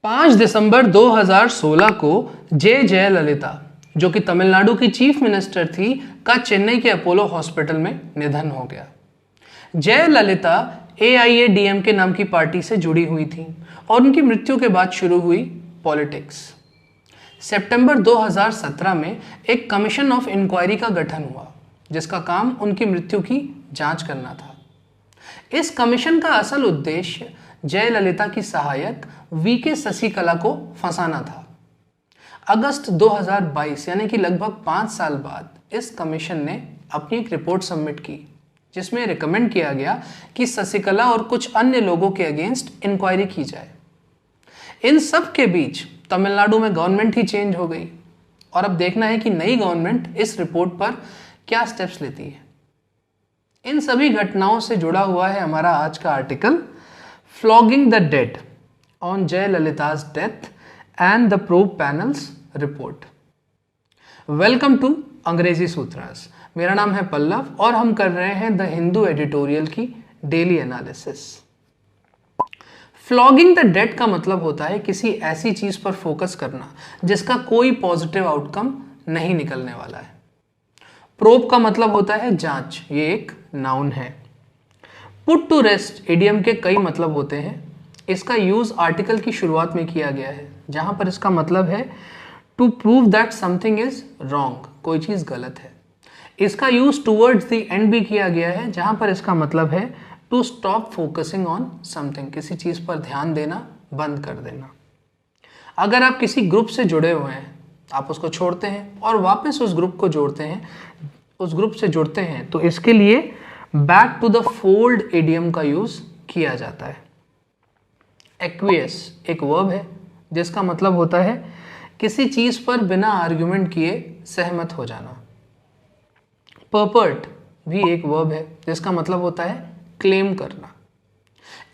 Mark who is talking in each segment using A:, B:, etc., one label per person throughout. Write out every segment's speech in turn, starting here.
A: 5 दिसंबर 2016 को जयललिता, जो कि तमिलनाडु की चीफ मिनिस्टर थी, का चेन्नई के अपोलो हॉस्पिटल में निधन हो गया। जयललिता AIADMK नाम की पार्टी से जुड़ी हुई थी और उनकी मृत्यु के बाद शुरू हुई पॉलिटिक्स। सितंबर 2017 में एक कमीशन ऑफ इंक्वायरी का गठन हुआ, जिसका काम उनकी मृत्यु की जांच करना था। इस कमीशन का असल उद्देश्य जयललिता की सहायक VK शशिकला को फंसाना था। अगस्त 2022 यानी कि लगभग 5 साल बाद इस कमीशन ने अपनी एक रिपोर्ट सबमिट की, जिसमें रिकमेंड किया गया कि शशिकला और कुछ अन्य लोगों के अगेंस्ट इंक्वायरी की जाए। इन सब के बीच तमिलनाडु में गवर्नमेंट ही चेंज हो गई और अब देखना है कि नई गवर्नमेंट इस रिपोर्ट पर क्या स्टेप्स लेती है। इन सभी घटनाओं से जुड़ा हुआ है हमारा आज का article, flogging the dead on Jayalalithaa's death and the probe panel's report. Welcome to Angrezi Sutras. मेरा नाम है पल्लव और हम कर रहे हैं द हिंदू एडिटोरियल की daily analysis. Flogging the dead का मतलब होता है किसी ऐसी चीज पर फोकस करना जिसका कोई पॉजिटिव आउटकम नहीं निकलने वाला है। प्रोब का मतलब होता है जांच, ये एक नाउन है। पुट टू रेस्ट इडियम के कई मतलब होते हैं। इसका यूज आर्टिकल की शुरुआत में किया गया है, जहां पर इसका मतलब है to prove that something is wrong, कोई चीज गलत है। इसका यूज टूवर्ड्स द एंड भी किया गया है, जहां पर इसका मतलब है to stop focusing on something, किसी चीज पर ध्यान देना बंद कर देना। अगर आप किसी ग्रुप से जुड़े हुए हैं, आप उसको छोड़ते हैं और वापस उस ग्रुप को जोड़ते हैं, उस ग्रुप से जुड़ते हैं, तो इसके लिए back to the fold idiom का यूज किया जाता है। एक्वियस एक वर्ब है जिसका मतलब होता है किसी चीज पर बिना आर्ग्यूमेंट किए सहमत हो जाना। पर्पर्ट भी एक वर्ब है जिसका मतलब होता है क्लेम करना।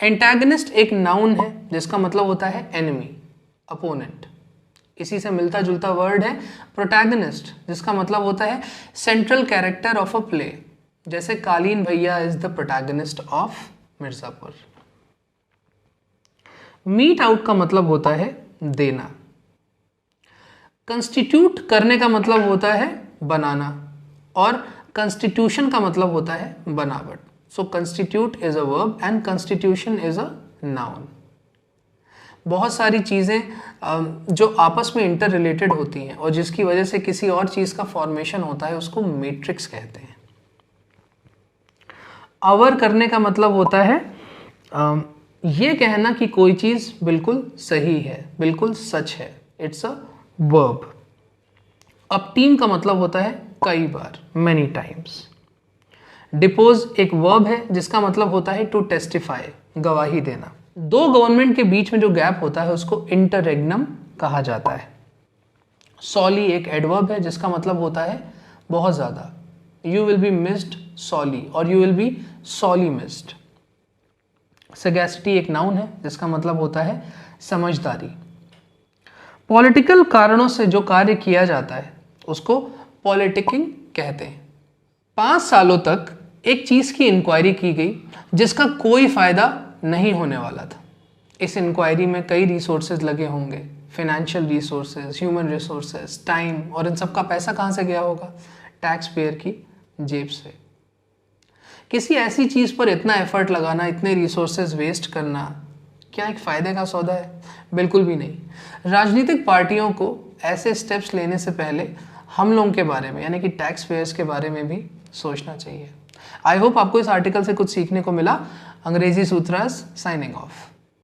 A: एंटैगनिस्ट एक नाउन है जिसका मतलब होता है एनिमी, अपोनेंट। इसी से मिलता जुलता वर्ड है प्रोटैगनिस्ट, जिसका मतलब होता है central character of a play, जैसे Kaleen Bhaiya is the protagonist of Mirzapur. Meet out का मतलब होता है देना। कंस्टिट्यूट करने का मतलब होता है बनाना और कंस्टिट्यूशन का मतलब होता है बनावट। So constitute is a verb and constitution is a noun. बहुत सारी चीज़ें जो आपस में इंटर रिलेटेड होती हैं और जिसकी वजह से किसी और चीज़ का फॉर्मेशन होता है, उसको मैट्रिक्स कहते हैं। अवर करने का मतलब होता है ये कहना कि कोई चीज़ बिल्कुल सही है, बिल्कुल सच है। It's a verb. अब टीम का मतलब होता है कई बार, मैनी टाइम्स। डिपोज एक वर्ब है जिसका मतलब होता है टू टेस्टिफाई, गवाही देना। दो गवर्नमेंट के बीच में जो गैप होता है उसको इंटररेग्नम कहा जाता है। सॉली एक एडवर्ब है जिसका मतलब होता है बहुत ज़्यादा। You will be missed sorely और you will be sorely missed. Sagacity एक नाउन है जिसका मतलब होता है समझदारी। पॉलिटिकल कारणों से जो कार्य किया जाता है उसको पॉलिटिकिंग कहते हैं। 5 सालों तक एक चीज़ की इंक्वायरी की गई जिसका कोई फायदा नहीं होने वाला था। इस इंक्वायरी में कई रिसोर्सेज लगे होंगे, financial resources, human resources, time, और इन सब का पैसा कहाँ से गया होगा? टैक्स पेयर की जेब से। किसी ऐसी चीज़ पर इतना एफर्ट लगाना, इतने रिसोर्सेज वेस्ट करना, क्या एक फ़ायदे का सौदा है? बिल्कुल भी नहीं। राजनीतिक पार्टियों को ऐसे स्टेप्स लेने से पहले हम लोगों के बारे में, यानी कि टैक्स पेयर्स के बारे में भी सोचना चाहिए। आई होप आपको इस आर्टिकल से कुछ सीखने को मिला। अंग्रेजी सूत्रास साइनिंग ऑफ।